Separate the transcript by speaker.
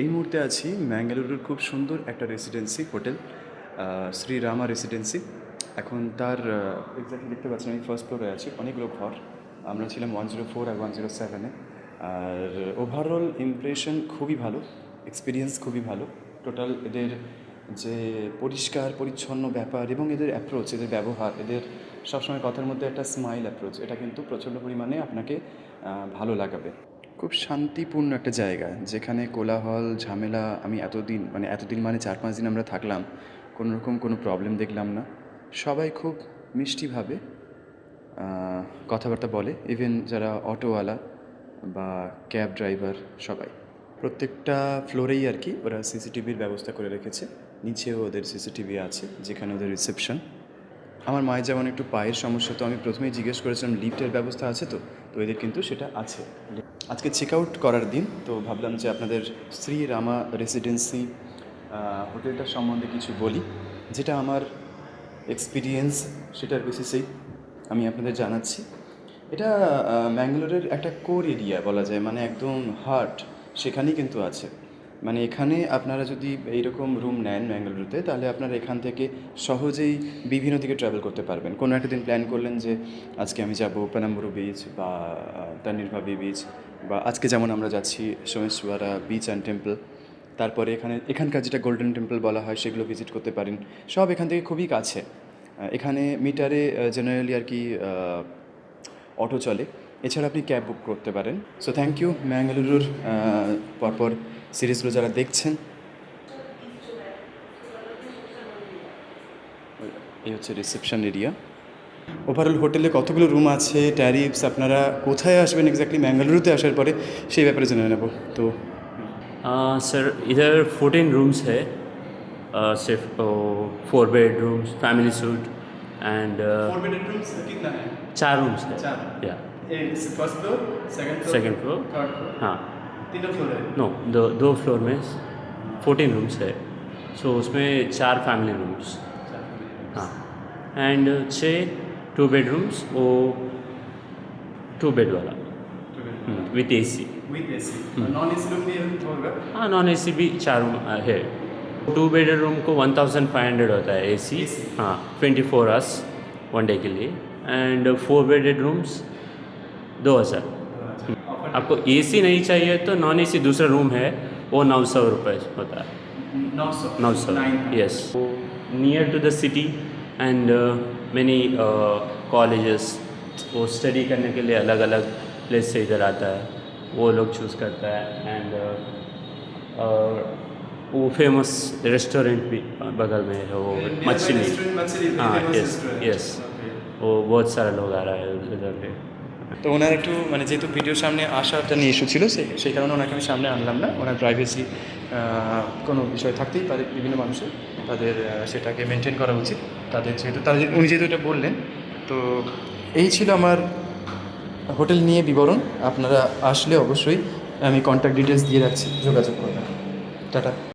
Speaker 1: এই মুহূর্তে আছি ম্যাঙ্গালুরুর খুব সুন্দর একটা রেসিডেন্সি হোটেল, শ্রী রামা রেসিডেন্সি। এখন তার এক্স্যাক্টলি দেখতে পাচ্ছেন আমি ফার্স্ট ফ্লোরে আছি, অনেকগুলো ঘর। আমরা ছিলাম 104 আর 107-এ। আর ওভারঅল ইমপ্রেশন খুবই ভালো, এক্সপিরিয়েন্স খুবই ভালো। টোটাল এদের যে পরিষ্কার পরিচ্ছন্ন ব্যাপার এবং এদের অ্যাপ্রোচ, এদের ব্যবহার, এদের সবসময় কথার মধ্যে একটা স্মাইল অ্যাপ্রোচ, এটা কিন্তু প্রচণ্ড পরিমাণে আপনাকে ভালো লাগাবে। খুব শান্তিপূর্ণ একটা জায়গা, যেখানে কোলাহল ঝামেলা আমি এতদিন মানে 4-5 দিন আমরা থাকলাম, কোনো রকম কোনো প্রবলেম দেখলাম না। সবাই খুব মিষ্টিভাবে কথাবার্তা বলে, ইভেন যারা অটোওয়ালা বা ক্যাব ড্রাইভার সবাই। প্রত্যেকটা ফ্লোরেই আর কি ওরা সিসিটিভির ব্যবস্থা করে রেখেছে। নিচেও ওদের সিসিটিভি আছে, যেখানে ওদের রিসেপশন। আমার মায়ের যেমন একটু পায়ের সমস্যা, তো আমি প্রথমেই জিজ্ঞেস করেছিলাম লিফটের ব্যবস্থা আছে তো তো এদের কিন্তু সেটা আছে। আজকে চেক আউট করার দিন, তো ভাবলাম যে আপনাদের শ্রী রামা রেসিডেন্সি হোটেলটার সম্বন্ধে কিছু বলি, যেটা আমার এক্সপিরিয়েন্স সেটার বেসিসেই আমি আপনাদের জানাচ্ছি। এটা ম্যাঙ্গালোরের একটা কোর এরিয়া বলা যায়, মানে একদম হার্ট সেখানেই কিন্তু আছে। মানে এখানে আপনারা যদি এইরকম রুম নেন ম্যাঙ্গালুরুতে, তাহলে আপনারা এখান থেকে সহজেই বিভিন্ন দিকে ট্রাভেল করতে পারবেন। কোনো একটা দিন প্ল্যান করলেন যে আজকে আমি যাব পেনাম্বুরু বিচ বা তানিরভাবি বিচ, বা আজকে যেমন আমরা যাচ্ছি সোমেশ্বরা বিচ অ্যান্ড টেম্পল। তারপরে এখানকার যেটা গোল্ডেন টেম্পল বলা হয় সেগুলো ভিজিট করতে পারেন। সব এখান থেকে খুবই কাছে। এখানে মিটারে জেনারেলি আর কি অটো চলে, এছাড়া আপনি ক্যাব বুক করতে পারেন। সো থ্যাংক ইউ ম্যাঙ্গালুরুর পরপর সিরিজগুলো যারা দেখছেন। এই হচ্ছে রিসেপশন এরিয়া। ওভারঅল হোটেলে কতগুলো রুম আছে, ট্যারিফস, আপনারা কোথায় আসবেন এক্স্যাক্টলি ম্যাঙ্গালুরুতে আসার পরে সেই ব্যাপারে জেনে নেব। তো
Speaker 2: सर इधर 14 रूम्स है, सिर्फ 4 bedrooms, family suit and
Speaker 1: 4 bedrooms कितना है?
Speaker 2: 4 रूम्स है।
Speaker 1: चार।
Speaker 2: या
Speaker 1: first floor,
Speaker 2: second floor,
Speaker 1: third floor,
Speaker 2: हाँ।
Speaker 1: तीनों फ्लोर है।
Speaker 2: नो, दो फ्लोर में 14 रूम्स है, सो उसमें 4 फैमिली रूम्स, हाँ। एंड 6 2 बेडरूम्स, वो 2 बेड वाला with AC.
Speaker 1: With AC, non AC room भी होगा?
Speaker 2: हाँ, नॉन एसी भी 4 रूम है। 2 बेड रूम को 1500 होता है एसी, हाँ, 24 आवर्स 1 डे के लिए। And 4 bedded rooms 2000। आपको एसी नहीं चाहिए तो नॉन एसी दूसरा रूम है, वो 900 रुपये होता है। 900, yes. Near to the city and many colleges, वो स्टडी करने के लिए अलग अलग प्लेस से इधर आता है, वो लोग चूज़ करता है। एंड वो फेमस रेस्टोरेंट भी बगल में है, वो मछली, हाँ, यस यस, वो बहुत सारे लोग आ रहा है उधर पे।
Speaker 1: তো ওনার একটু মানে যেহেতু ভিডিওর সামনে আসাটা নিয়ে ইস্যু ছিল, সেই কারণে ওনাকে আমি সামনে আনলাম না। ওনার প্রাইভেসি কোনো বিষয় থাকতেই পারে বিভিন্ন মানুষের, তাদের সেটাকে মেনটেন করা উচিত। উনি যেহেতু এটা বললেন, তো এই ছিল আমার হোটেল নিয়ে বিবরণ। আপনারা আসলে অবশ্যই আমি কন্ট্যাক্ট ডিটেলস দিয়ে রাখছি, যোগাযোগ করবেন। টাটা।